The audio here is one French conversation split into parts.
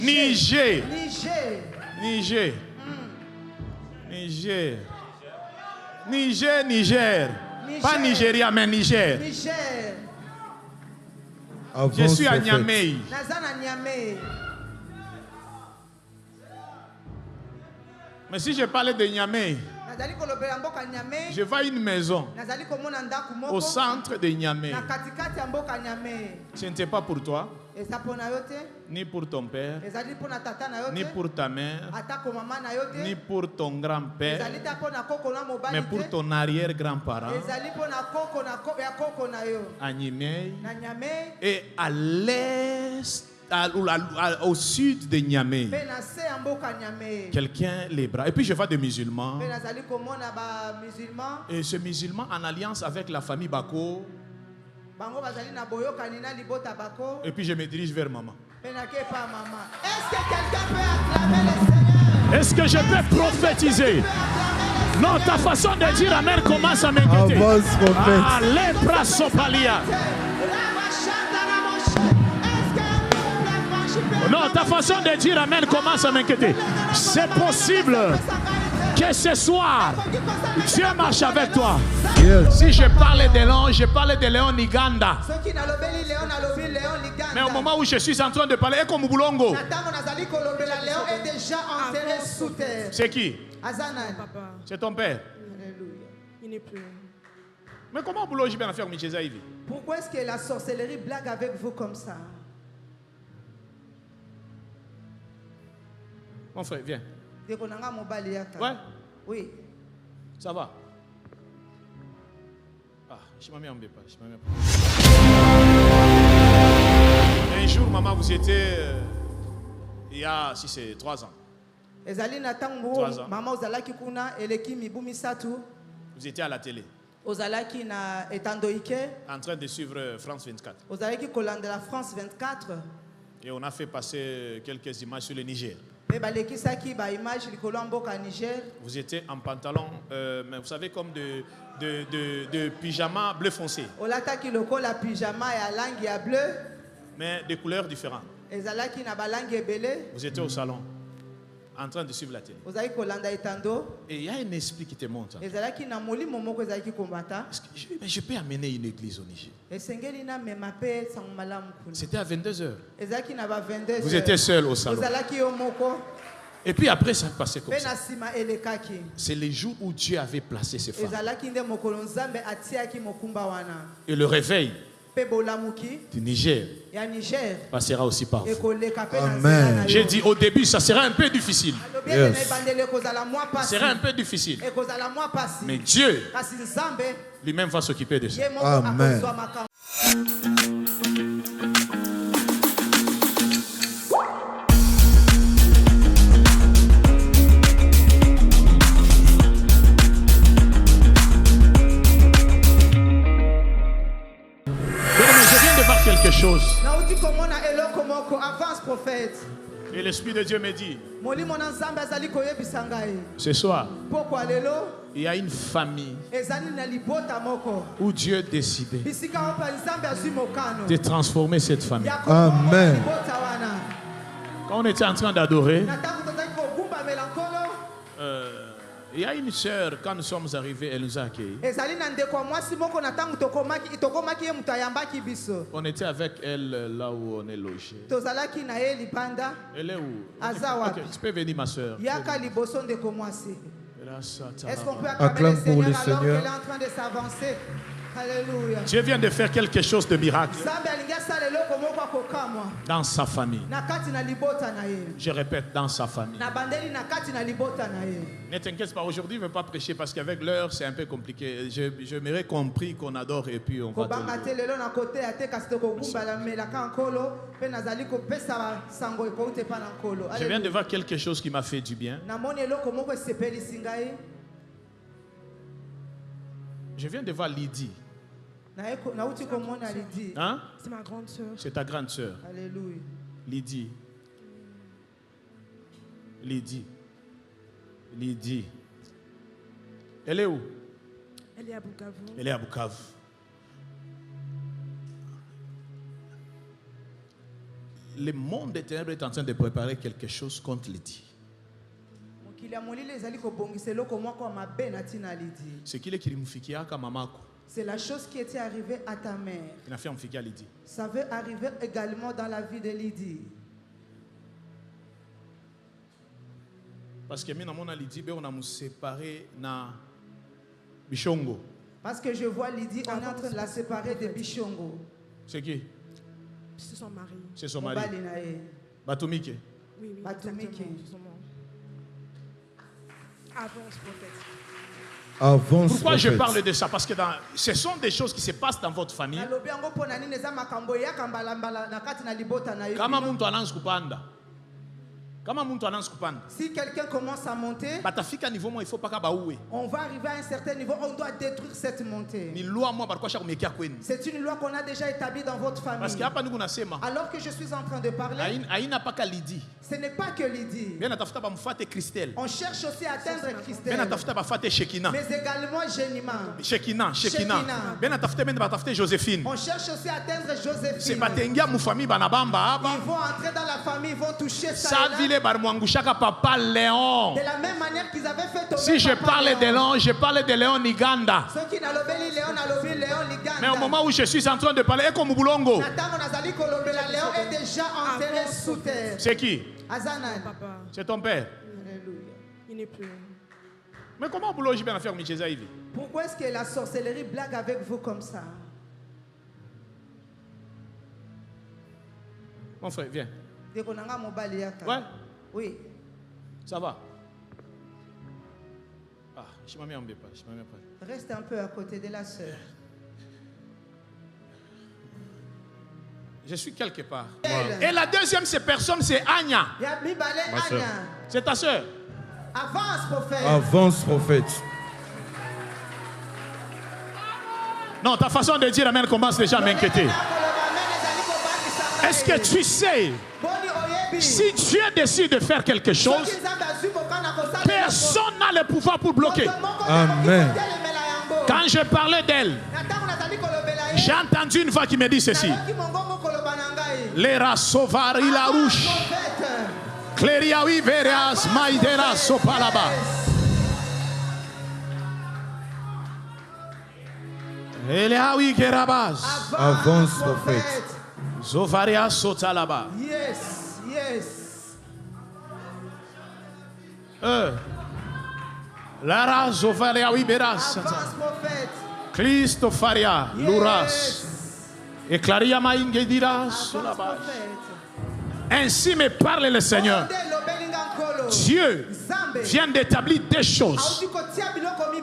Niger. Niger. Niger. Niger. Niger, Niger. Pas Nigeria, mais Niger. Niger. Je suis à Niamey. Mais si je parlais de Niamey, je vois une maison au centre de Niamey. Ce n'était pas pour toi, ni pour ton père, ni pour ta mère, ni pour ton grand-père, mais pour ton arrière-grand-parent à Niamey et à l'est, au sud de Niamey. Quelqu'un les bras. Et puis je vois des musulmans. Et ce musulman en alliance avec la famille Bako. Et puis je me dirige vers maman. Est-ce que quelqu'un peut acclamer le Seigneur? Est-ce que je peux prophétiser? Non, ta façon de dire Amen commence à m'inquiéter. Allez, prasopalia. Non, ta façon de dire Amen commence à m'inquiéter. C'est possible que ce soir, Dieu marche avec toi. Yes. Si je parle de Léon, je parle de Léon Niganda. Mais au moment où je suis en train de parler, comme Boulongo. C'est qui? C'est ton père. Il n'est plus. Mais comment Boulongo va faire Micheza Ivi? Pourquoi est-ce que la sorcellerie blague avec vous comme ça? Mon frère, viens. Ouais. Oui. Ça va? Ah, je m'en mets en bépa. Un jour, maman, vous étiez il y a, si c'est 3 ans. 3 ans. Vous étiez à la télé. En train de suivre France 24. Et on a fait passer quelques images sur le Niger. Vous étiez en pantalon, mais vous savez, comme de pyjama bleu foncé. Mais de couleurs différentes. Vous étiez au salon, en train de suivre la télé. Et il y a un esprit qui te monte. Mais je peux amener une église au Niger. C'était à 22h. Vous étiez seul au salon. Et puis après, ça passait comme ça. C'est les jours où Dieu avait placé ces femmes. Et le réveil du Niger passera aussi par vous. Amen. J'ai dit au début, ça sera un peu difficile. Yes. Ça sera un peu difficile. Mais Dieu lui-même va s'occuper de ça. Amen. Quelque chose. Et l'Esprit de Dieu me dit, ce soir, il y a une famille où Dieu a décidé de transformer cette famille. Amen. Quand on était en train d'adorer, il y a une sœur, quand nous sommes arrivés, elle nous a accueillis. On était avec elle là où on est logé. Elle est où? Okay, tu peux venir, ma sœur. Est-ce qu'on peut acclamer le Seigneur alors qu'elle est en train de s'avancer? Alléluia. Dieu vient de faire quelque chose de miracle dans sa famille. Je répète, dans sa famille. Ne t'inquiète pas, aujourd'hui je ne vais pas prêcher parce qu'avec l'heure c'est un peu compliqué. Je m'aurais compris qu'on adore et puis on va Je viens de voir quelque chose qui m'a fait du bien. Je viens de voir Lydie. Hein? C'est ma grande sœur. C'est ta grande sœur. Alléluia. Lydie. Lydie. Lydie. Elle est où? Elle est à Bukavu. Elle est à Bukavu. le monde des ténèbres est en train de préparer quelque chose contre Lydie. C'est la chose qui était arrivée à ta mère. Ça veut arriver également dans la vie de Lydie. Parce que Lydie, on a séparé na Bichongo. Parce que je vois Lydie, on est en train de la séparer de Bichongo. C'est qui? C'est son mari. C'est son mari. Batumike. Oui, Batumike. Avance, prophète. Avance, pourquoi prophète. Je parle de ça? Parce que ce sont des choses qui se passent dans votre famille. Si quelqu'un commence à monter, on va arriver à un certain niveau, on doit détruire cette montée. C'est une loi qu'on a déjà établie dans votre famille. Alors que je suis en train de parler, ce n'est pas que Lydie. On cherche aussi à atteindre Christelle, mais également Génima. Joséphine. On cherche aussi à atteindre Joséphine. Ils vont entrer dans la famille, ils vont toucher ça. De la même manière qu'ils avaient fait tomber. Si je parle de Léon, je parle de Léon Niganda. Mais au moment où je suis en train de parler, Léon est déjà enterré sous terre. C'est qui? Papa. C'est ton père. Il n'est plus. Mais comment vous l'avez faire Micheza Ivi? Pourquoi est-ce que la sorcellerie blague avec vous comme ça? Mon frère, viens. Ouais. Oui. Ça va? Ah, je m'en mets en pas. Reste un peu à côté de la sœur. Je suis quelque part. Et la deuxième personne, c'est Anya. C'est ta sœur. Avance, prophète. Avance, prophète. Non, ta façon de dire amen commence déjà à m'inquiéter. Est-ce que tu sais, si Dieu décide de faire quelque chose, personne n'a le pouvoir pour bloquer. Amen. Quand je parlais d'elle, j'ai entendu une voix qui me dit ceci. Lera sovari la rouche. Cleriawi veras maidera sopalaba. Eliawi kerabas. Avance, prophète. Zovaria sotalaba. Yes. Lara zovaria wiberas. Avance, prophète. Christofaria luras. Et Claria maingediras. Ainsi me parle le Seigneur. Dieu vient d'établir des choses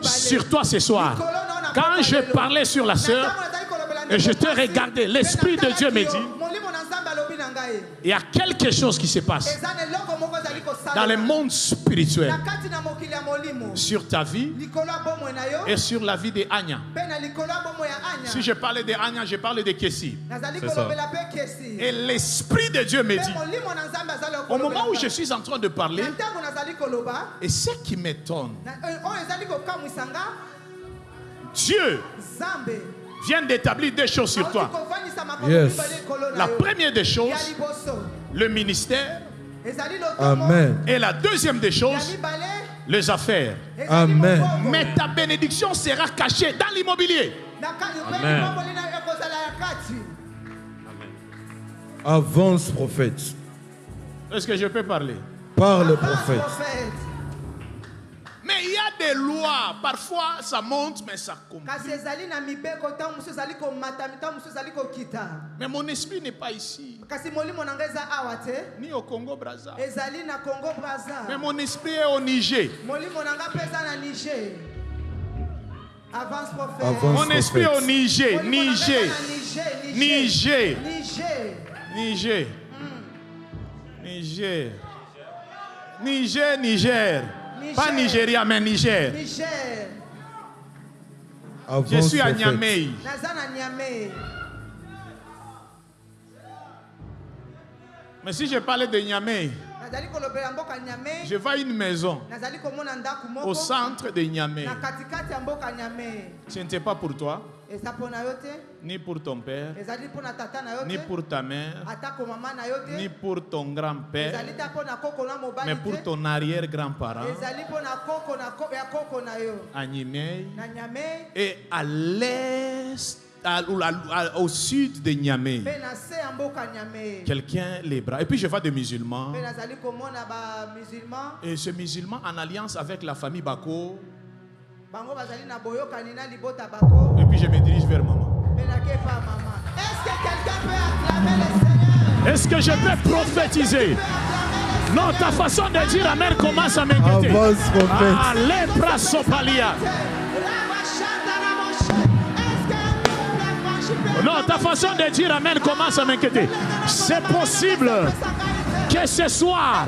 sur toi ce soir. Quand je parlais sur la sœur et je te regardais, l'Esprit de Dieu me dit, il y a quelque chose qui se passe dans le monde spirituel sur ta vie et sur la vie de Anya. Si je parlais de Anya, je parle de Kessie. Et l'Esprit de Dieu me dit, au moment où je suis en train de parler, et ce qui m'étonne, Dieu vient d'établir des choses sur toi. Yes. La première des choses, le ministère. Amen. Et la deuxième des choses, les affaires. Amen. Mais ta bénédiction sera cachée dans l'immobilier. Amen. Avance, prophète. Est-ce que je peux parler? Parle, prophète. Mais il y a des lois, parfois ça monte, mais ça complique. Mais mon esprit n'est pas ici, ni au Congo-Brazza. Mais mon esprit est au Niger. Avance, prophète. Avance, Mon esprit est au prophète. Niger. Niger. Niger. Pas Nigeria, mais Niger. Avance, Je suis à prophète. Niamey. Mais si je parlais de Niamey, je vois une maison au centre de Niamey. Ce n'était pas pour toi. ni pour ton père, ni pour ta mère, ni pour ton grand-père, mais pour ton arrière-grand-parent, à Niamey, et à l'est, au sud de Niamey. Quelqu'un les bras. Et puis je vois des musulmans. Et ce musulman en alliance avec la famille Bako. Et puis je me dirige vers maman. Est-ce que quelqu'un peut acclamer le Seigneur? Est-ce que je peux prophétiser? Non, ta façon de dire Amen commence à m'inquiéter. Allez, brasopalia. Non, ta façon de dire Amen commence à m'inquiéter. C'est possible que ce soir,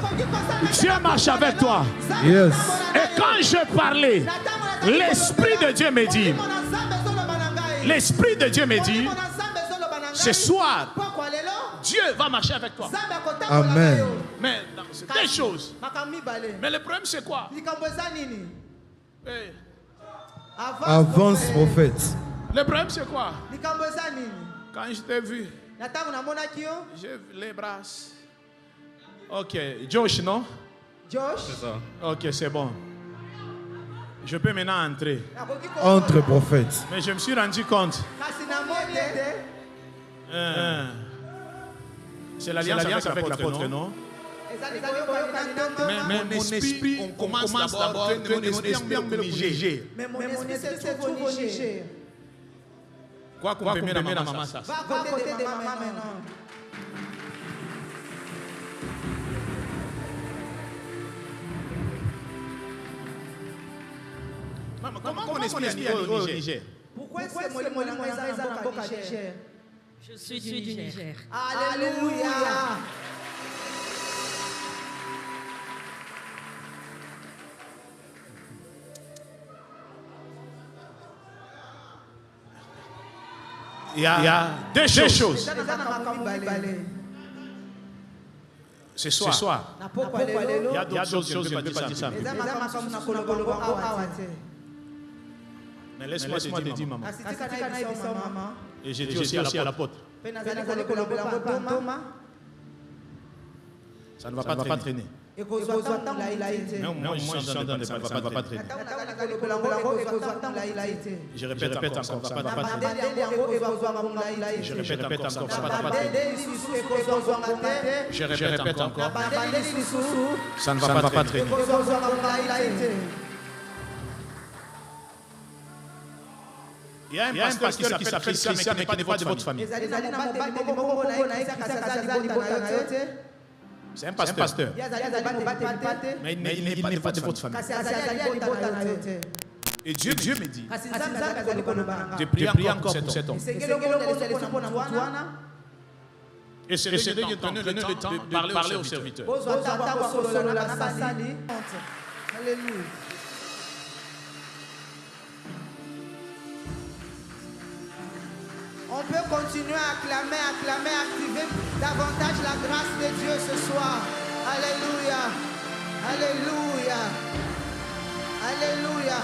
Dieu marche avec toi. Yes. Et quand je parlais, l'Esprit de Dieu me dit, l'Esprit de Dieu me dit, ce soir, Dieu va marcher avec toi. Amen. Mais c'est des choses. Mais le problème c'est quoi? Avance, prophète. Le problème c'est quoi? Quand je t'ai vu, j'ai les bras. Ok, Josh, non? Josh? C'est ça. Ok, c'est bon. Je peux maintenant entrer. Entre, prophète. Mais je me suis rendu compte. C'est l'alliance avec l'apôtre, non? Mais mon esprit, on commence d'abord que mon esprit est léger. Mais mon esprit c'est trop léger. Quoi qu'on peut mettre dans maman ça. Va à côté de maman maintenant. Comment mon esprit est au Niger? Pourquoi est-ce que mon esprit est au Niger? Je suis du Niger. Alléluia. Il y a deux choses. Ce soir, il y a d'autres choses que je ne peux pas dire ça. Mais laisse-moi te dire, maman. Et j'ai dit aussi à l'apôtre. Ça ne va pas traîner. Non, moi je suis en train de ça ne va pas traîner. Je répète encore, ça ne va pas traîner. Je répète encore, ça ne va pas traîner. Je répète encore, ça ne va pas traîner. Il y a un pasteur qui s'appelle Christian, mais qui n'est pas de votre famille. C'est un pasteur. Mais il n'est pas de votre famille. Et Dieu me dit de prier encore pour cet homme. Et c'est le temps de parler aux serviteurs. Alléluia. On peut continuer à acclamer, activer davantage la grâce de Dieu ce soir. Alléluia. Alléluia. Alléluia.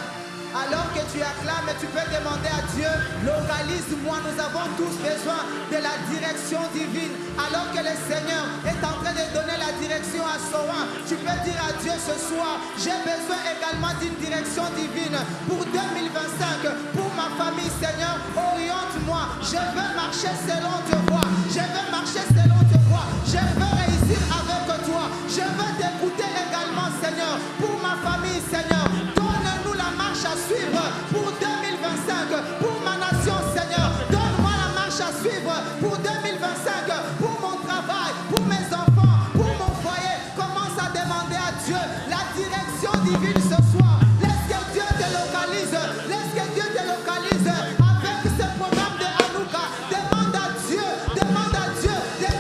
Alors que tu acclames, tu peux demander à Dieu, localise-moi, nous avons tous besoin de la direction divine. Alors que le Seigneur est en train de donner la direction à Sohan, tu peux dire à Dieu ce soir, j'ai besoin également d'une direction divine pour 2025, pour ma famille, Seigneur, oriente-moi. Je veux marcher selon tes voies, je veux marcher selon tes voies, je veux réussir avec toi, je veux t'écouter également, Seigneur, pour ma famille, Seigneur. Donne-nous la marche à suivre pour 2025, pour ma nation, Seigneur. Donne-moi la marche à suivre pour 2025, pour mon travail, pour mes enfants, pour mon foyer. Commence à demander à Dieu la direction divine ce soir. Laisse que Dieu te localise, laisse que Dieu te localise avec ce programme de Hanouka. Demande à Dieu de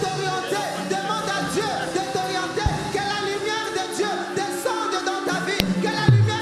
t'orienter, demande à Dieu de t'orienter. Que la lumière de Dieu descende dans ta vie, que la lumière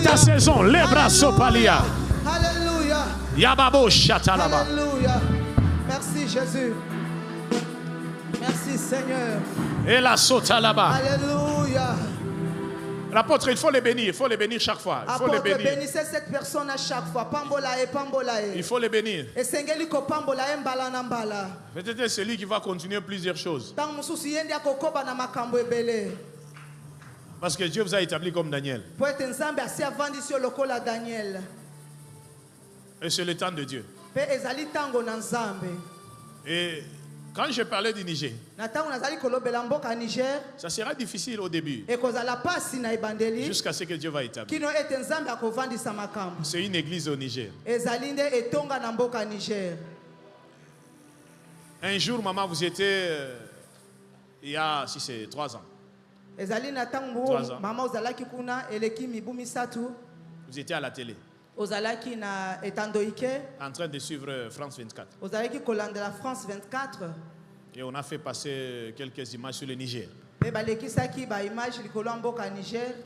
ta saison. Les bras sopalia. Alléluia. Yababo chatalaba. Alléluia. Merci Jésus. Merci Seigneur. Et la sotalaba. Alléluia. L'apôtre, il faut les bénir chaque fois. Il faut les bénir. Bénissez cette personne à chaque fois. Il faut les bénir. Et peut-être c'est lui qui va continuer plusieurs choses. Parce que Dieu vous a établi comme Daniel. Et c'est le temps de Dieu. Et quand je parlais du Niger, ça sera difficile au début. Jusqu'à ce que Dieu va établir. C'est une église au Niger. Un jour, maman, vous étiez, il y a, si c'est 3 ans. 3 ans. Vous étiez à la télé. En train de suivre France 24. Et on a fait passer quelques images sur le Niger.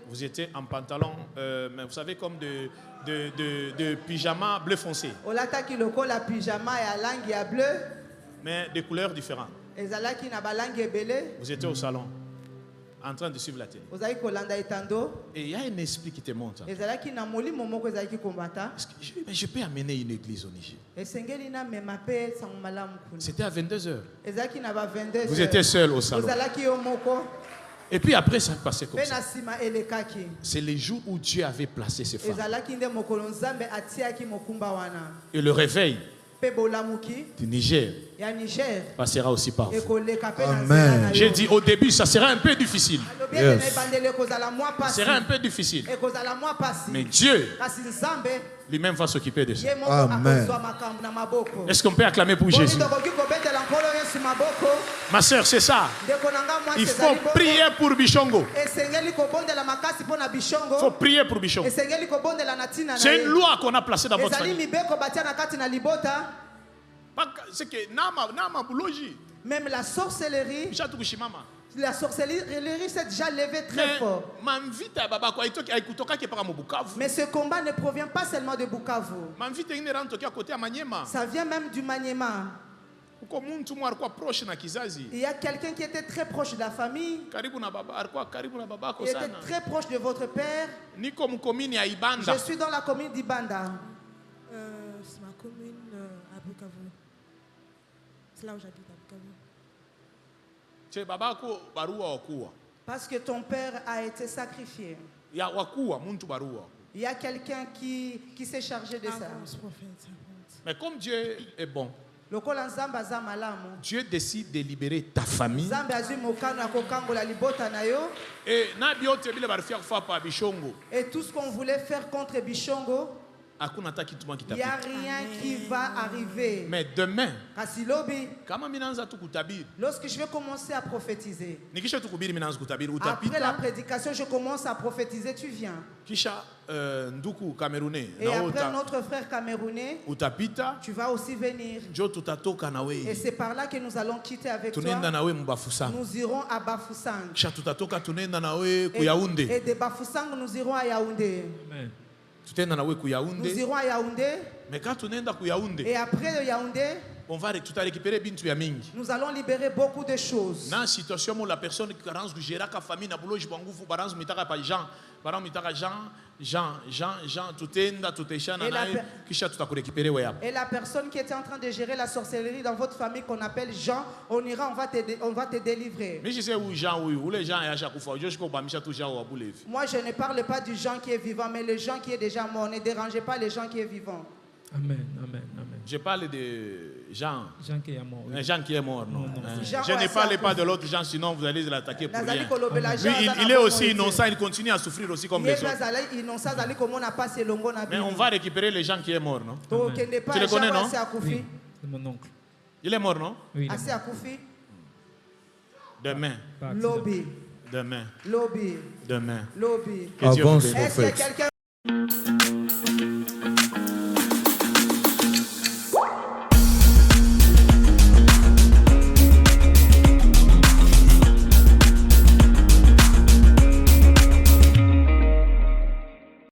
Vous étiez en pantalon, mais vous savez, comme de pyjama bleu foncé. Mais de couleurs différentes. Vous étiez au salon, en train de suivre la télé. Et il y a un esprit qui te monte. Mais je peux amener une église au Niger. C'était à 22h. Vous étiez seul au salon. Et puis après, ça passait comme ça. C'est les jours où Dieu avait placé ces femmes. Et le réveil du Niger passera aussi par vous. Amen. J'ai dit au début, ça sera un peu difficile. Yes. Ça sera un peu difficile. Mais Dieu lui-même va s'occuper de ça. Amen. Est-ce qu'on peut acclamer pour Jésus? Ma soeur, c'est ça. Il faut prier pour Bichongo. Il faut prier pour Bichongo. C'est une loi qu'on a placée dans votre famille. C'est que même la sorcellerie, s'est déjà levée très fort. Mais ce combat ne provient pas seulement de Bukavu. Ça vient même du Maniema. Il y a quelqu'un qui était très proche de la famille. Il était très proche de votre père. Je suis dans la commune d'Ibanda. C'est ma commune à Bukavu. C'est là où j'habite à Bukavu. Parce que ton père a été sacrifié. Il y a quelqu'un qui s'est chargé de ça. Mais comme Dieu est bon, Dieu décide de libérer ta famille. Et tout ce qu'on voulait faire contre Bichongo, il n'y a rien qui va arriver. Mais demain, lorsque je vais commencer à prophétiser, après la prédication, je commence à prophétiser, tu viens. Et après notre frère camerounais, tu vas aussi venir. Et c'est par là que nous allons quitter avec toi. Nous irons à Bafoussang. Et de Bafoussang, nous irons à Yaoundé. Amen. Nous irons à Yaoundé. Et après le Yaoundé, nous allons libérer beaucoup de choses. Dans la situation où la personne qui gère la famille, et la personne qui était en train de gérer la sorcellerie dans votre famille qu'on appelle Jean, on ira, on va te délivrer. Moi je ne parle pas du Jean qui est vivant, mais le Jean qui est déjà mort. Ne dérangez pas les gens qui est vivant. Amen, amen, amen. Je parle de Jean. Jean qui est mort. Oui. Jean qui est mort, non. Jean, je ne parle pas de l'autre Jean, sinon vous allez l'attaquer pour rien. Lui, il est aussi innocent, il continue à souffrir aussi comme les autres. Mais on va récupérer les gens qui est mort, non? Tu le connais, non? Oui, c'est mon oncle. Il est mort, non? Oui. Demain. Lobby. Demain. Lobby. Demain. Lobby. Avance, Est-ce que quelqu'un